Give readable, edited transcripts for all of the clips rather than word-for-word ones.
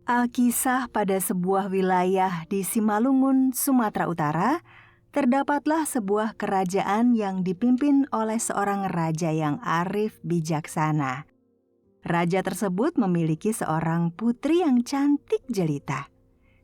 Alkisah pada sebuah wilayah di Simalungun, Sumatera Utara, terdapatlah sebuah kerajaan yang dipimpin oleh seorang raja yang arif bijaksana. Raja tersebut memiliki seorang putri yang cantik jelita.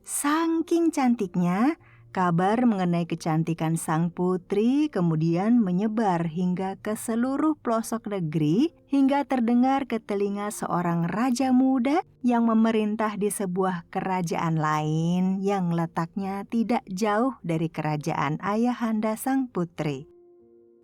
Saking cantiknya, kabar mengenai kecantikan sang putri kemudian menyebar hingga ke seluruh pelosok negeri hingga terdengar ke telinga seorang raja muda yang memerintah di sebuah kerajaan lain yang letaknya tidak jauh dari kerajaan ayahanda sang putri.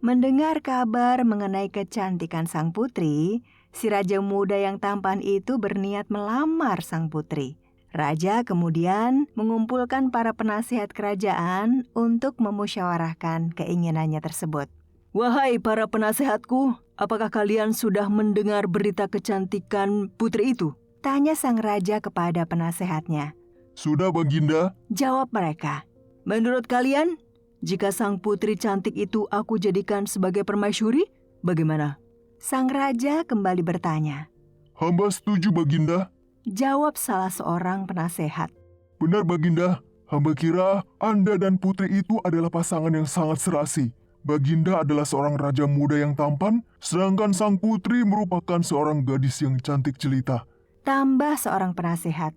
Mendengar kabar mengenai kecantikan sang putri, si raja muda yang tampan itu berniat melamar sang putri. Raja kemudian mengumpulkan para penasihat kerajaan untuk memusyawarahkan keinginannya tersebut. "Wahai para penasehatku, apakah kalian sudah mendengar berita kecantikan putri itu?" tanya sang raja kepada penasehatnya. "Sudah, Baginda," jawab mereka. "Menurut kalian, jika sang putri cantik itu aku jadikan sebagai permaisuri, bagaimana?" Sang raja kembali bertanya. "Hamba setuju, Baginda," jawab salah seorang penasehat. "Benar, Baginda. Hamba kira Anda dan putri itu adalah pasangan yang sangat serasi. Baginda adalah seorang raja muda yang tampan, sedangkan sang putri merupakan seorang gadis yang cantik jelita." Tambah seorang penasehat.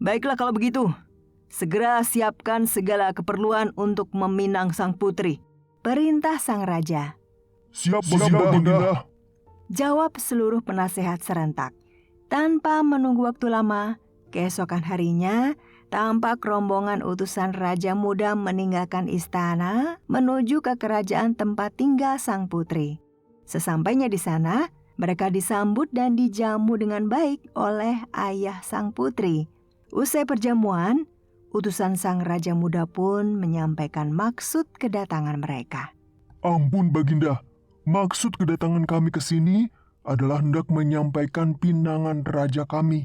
"Baiklah kalau begitu, segera siapkan segala keperluan untuk meminang sang putri," perintah sang raja. Siap, Baginda," jawab seluruh penasehat serentak. Tanpa menunggu waktu lama, keesokan harinya tampak rombongan utusan raja muda meninggalkan istana menuju ke kerajaan tempat tinggal sang putri. Sesampainya di sana, mereka disambut dan dijamu dengan baik oleh ayah sang putri. Usai perjamuan, utusan sang raja muda pun menyampaikan maksud kedatangan mereka. "Ampun, Baginda. Maksud kedatangan kami ke sini adalah hendak menyampaikan pinangan raja kami,"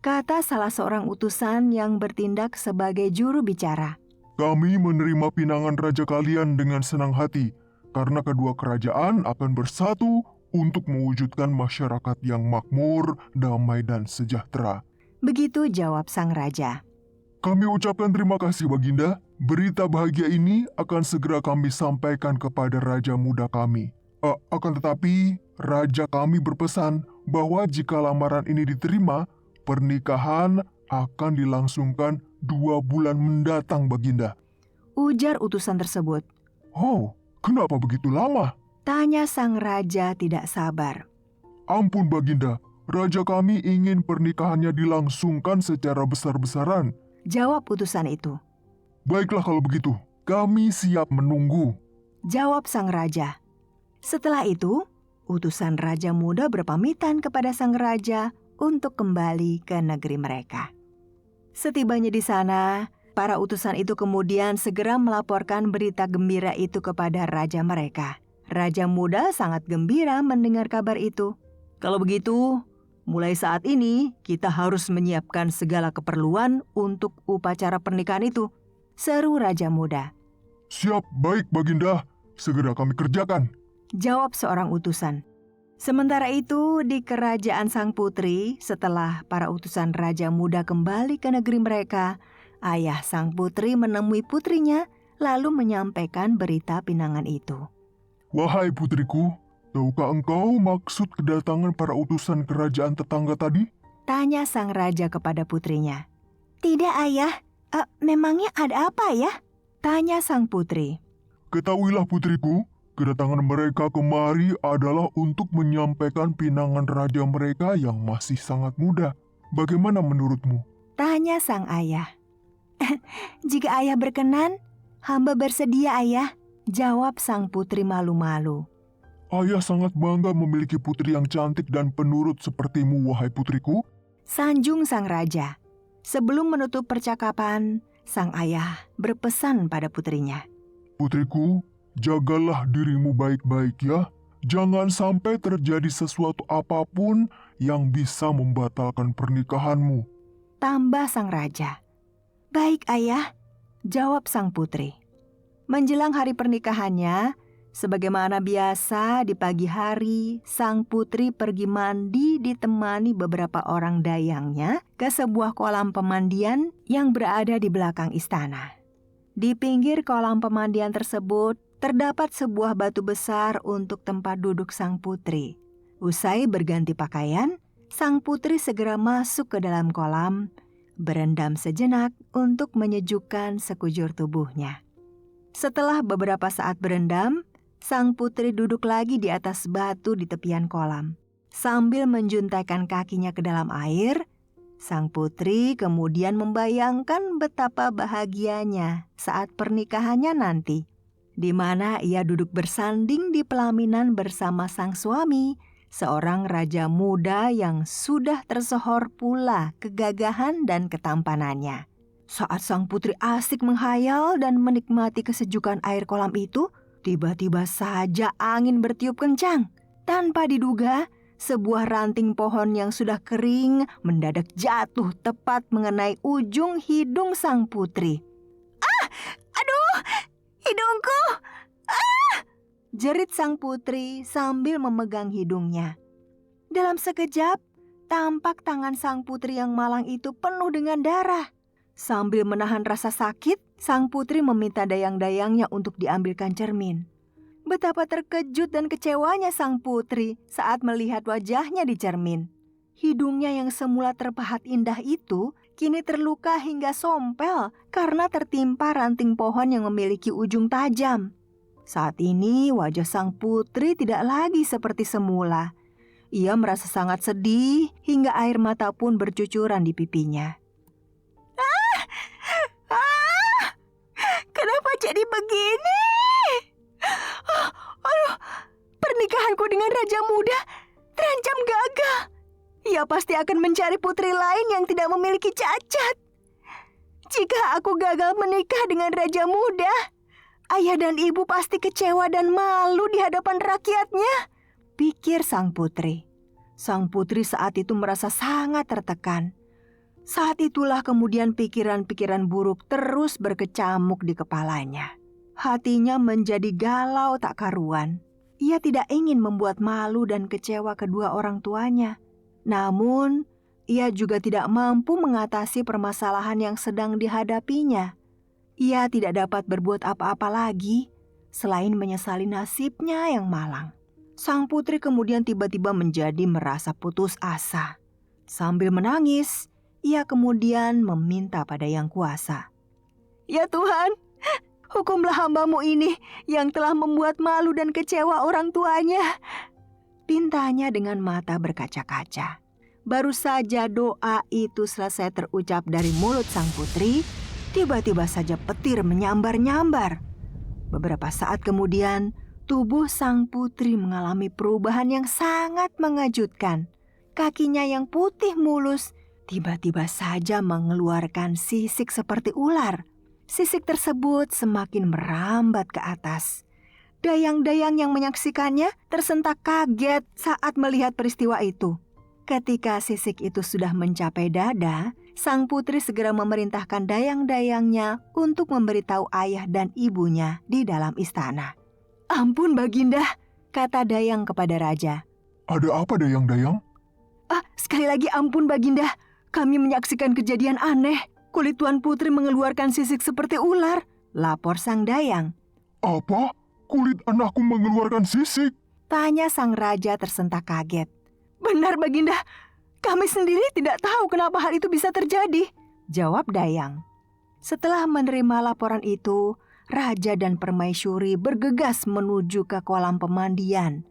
kata salah seorang utusan yang bertindak sebagai juru bicara. "Kami menerima pinangan raja kalian dengan senang hati, karena kedua kerajaan akan bersatu untuk mewujudkan masyarakat yang makmur, damai, dan sejahtera." Begitu jawab sang raja. "Kami ucapkan terima kasih, Baginda. Berita bahagia ini akan segera kami sampaikan kepada raja muda kami. Akan tetapi, raja kami berpesan bahwa jika lamaran ini diterima, pernikahan akan dilangsungkan 2 bulan mendatang, Baginda." Ujar utusan tersebut. "Oh, kenapa begitu lama?" Tanya sang raja tidak sabar. "Ampun, Baginda. Raja kami ingin pernikahannya dilangsungkan secara besar-besaran." Jawab utusan itu. "Baiklah kalau begitu, kami siap menunggu." Jawab sang raja. Setelah itu, utusan raja muda berpamitan kepada sang raja untuk kembali ke negeri mereka. Setibanya di sana, para utusan itu kemudian segera melaporkan berita gembira itu kepada raja mereka. Raja muda sangat gembira mendengar kabar itu. "Kalau begitu, mulai saat ini kita harus menyiapkan segala keperluan untuk upacara pernikahan itu," seru raja muda. "Siap, baik, Baginda. Segera kami kerjakan," jawab seorang utusan. Sementara itu, di kerajaan sang putri, setelah para utusan raja muda kembali ke negeri mereka, ayah sang putri menemui putrinya lalu menyampaikan berita pinangan itu. "Wahai putriku, tahukah engkau maksud kedatangan para utusan kerajaan tetangga tadi?" Tanya sang raja kepada putrinya. "Tidak, ayah. Memangnya ada apa ya?" Tanya sang putri. "Ketahuilah putriku, kedatangan mereka kemari adalah untuk menyampaikan pinangan raja mereka yang masih sangat muda. Bagaimana menurutmu?" Tanya sang ayah. "Jika ayah berkenan, hamba bersedia, ayah," jawab sang putri malu-malu. "Ayah sangat bangga memiliki putri yang cantik dan penurut sepertimu, wahai putriku," sanjung sang raja. Sebelum menutup percakapan, sang ayah berpesan pada putrinya. "Putriku, jagalah dirimu baik-baik ya. Jangan sampai terjadi sesuatu apapun yang bisa membatalkan pernikahanmu." Tambah sang raja. "Baik, ayah," jawab sang putri. Menjelang hari pernikahannya, Sebagaimana biasa di pagi hari, sang putri pergi mandi ditemani beberapa orang dayangnya ke sebuah kolam pemandian yang berada di belakang istana. Di pinggir kolam pemandian tersebut, terdapat sebuah batu besar untuk tempat duduk sang putri. Usai berganti pakaian, sang putri segera masuk ke dalam kolam, berendam sejenak untuk menyejukkan sekujur tubuhnya. Setelah beberapa saat berendam, sang putri duduk lagi di atas batu di tepian kolam. Sambil menjuntaikan kakinya ke dalam air, sang putri kemudian membayangkan betapa bahagianya saat pernikahannya nanti, di mana ia duduk bersanding di pelaminan bersama sang suami, seorang raja muda yang sudah tersohor pula kegagahan dan ketampanannya. Saat sang putri asik menghayal dan menikmati kesejukan air kolam itu, tiba-tiba saja angin bertiup kencang. Tanpa diduga, sebuah ranting pohon yang sudah kering mendadak jatuh tepat mengenai ujung hidung sang putri. "Aduh, hidungku!" jerit sang putri sambil memegang hidungnya. Dalam sekejap, tampak tangan sang putri yang malang itu penuh dengan darah. Sambil menahan rasa sakit, sang putri meminta dayang-dayangnya untuk diambilkan cermin. Betapa terkejut dan kecewanya sang putri saat melihat wajahnya di cermin. Hidungnya yang semula terpahat indah itu kini terluka hingga sompel karena tertimpa ranting pohon yang memiliki ujung tajam. Saat ini wajah sang putri tidak lagi seperti semula. Ia merasa sangat sedih hingga air mata pun bercucuran di pipinya. Kenapa jadi begini? Aduh, pernikahanku dengan raja muda terancam gagal. Ia pasti akan mencari putri lain yang tidak memiliki cacat. Jika aku gagal menikah dengan raja muda, ayah dan ibu pasti kecewa dan malu di hadapan rakyatnya, pikir sang putri. Sang putri saat itu merasa sangat tertekan. Saat itulah kemudian pikiran-pikiran buruk terus berkecamuk di kepalanya. Hatinya menjadi galau tak karuan. Ia tidak ingin membuat malu dan kecewa kedua orang tuanya. Namun, ia juga tidak mampu mengatasi permasalahan yang sedang dihadapinya. Ia tidak dapat berbuat apa-apa lagi selain menyesali nasibnya yang malang. Sang putri kemudian tiba-tiba menjadi merasa putus asa. Sambil menangis, ia kemudian meminta pada Yang Kuasa. "Ya Tuhan, hukumlah hamba-Mu ini yang telah membuat malu dan kecewa orang tuanya," pintanya dengan mata berkaca-kaca. Baru saja doa itu selesai terucap dari mulut sang putri, tiba-tiba saja petir menyambar-nyambar. Beberapa saat kemudian, tubuh sang putri mengalami perubahan yang sangat mengejutkan. Kakinya yang putih mulus tiba-tiba saja mengeluarkan sisik seperti ular. Sisik tersebut semakin merambat ke atas. Dayang-dayang yang menyaksikannya tersentak kaget saat melihat peristiwa itu. Ketika sisik itu sudah mencapai dada, sang putri segera memerintahkan dayang-dayangnya untuk memberitahu ayah dan ibunya di dalam istana. "Ampun Baginda," kata dayang kepada raja. Ada apa dayang-dayang? Sekali lagi ampun Baginda. Kami menyaksikan kejadian aneh. Kulit Tuan Putri mengeluarkan sisik seperti ular, lapor sang dayang. Apa? Kulit anakku mengeluarkan sisik? Tanya sang raja tersentak kaget. Benar Baginda, kami sendiri tidak tahu kenapa hal itu bisa terjadi, jawab dayang. Setelah menerima laporan itu, raja dan permaisuri bergegas menuju ke kolam pemandian.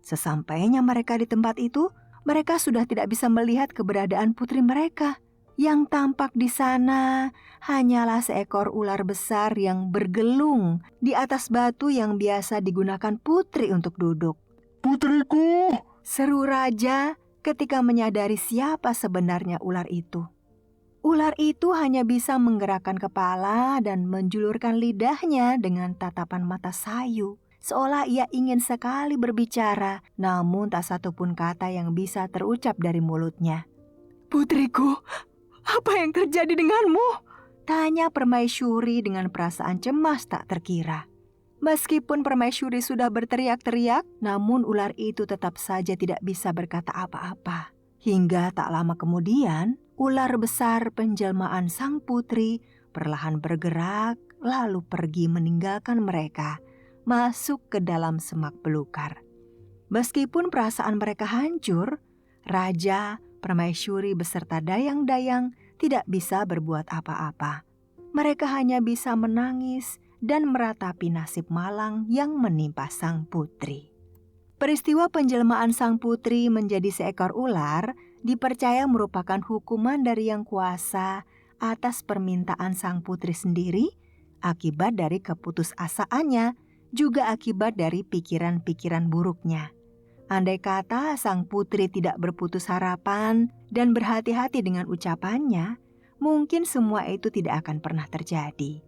Sesampainya mereka di tempat itu, mereka sudah tidak bisa melihat keberadaan putri mereka. Yang tampak di sana hanyalah seekor ular besar yang bergelung di atas batu yang biasa digunakan putri untuk duduk. Putriku! Seru raja ketika menyadari siapa sebenarnya ular itu. Ular itu hanya bisa menggerakkan kepala dan menjulurkan lidahnya dengan tatapan mata sayu. Seolah ia ingin sekali berbicara, namun tak satupun kata yang bisa terucap dari mulutnya. Putriku, apa yang terjadi denganmu? Tanya permaisuri dengan perasaan cemas tak terkira. Meskipun permaisuri sudah berteriak-teriak, namun ular itu tetap saja tidak bisa berkata apa-apa. Hingga tak lama kemudian, ular besar penjelmaan sang putri perlahan bergerak lalu pergi meninggalkan mereka, masuk ke dalam semak belukar. Meskipun perasaan mereka hancur, raja, permaisuri beserta dayang-dayang tidak bisa berbuat apa-apa. Mereka hanya bisa menangis dan meratapi nasib malang yang menimpa sang putri. Peristiwa penjelmaan sang putri menjadi seekor ular dipercaya merupakan hukuman dari Yang Kuasa atas permintaan sang putri sendiri, akibat dari keputusasaannya, juga akibat dari pikiran-pikiran buruknya. Andai kata sang putri tidak berputus harapan dan berhati-hati dengan ucapannya, mungkin semua itu tidak akan pernah terjadi.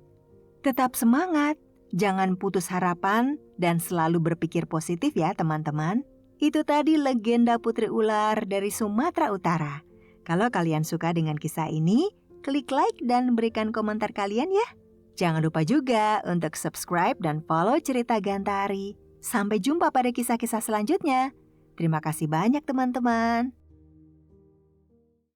Tetap semangat, jangan putus harapan, dan selalu berpikir positif ya teman-teman. Itu tadi legenda Putri Ular dari Sumatera Utara. Kalau kalian suka dengan kisah ini, klik like dan berikan komentar kalian ya. Jangan lupa juga untuk subscribe dan follow Cerita Gantari. Sampai jumpa pada kisah-kisah selanjutnya. Terima kasih banyak teman-teman.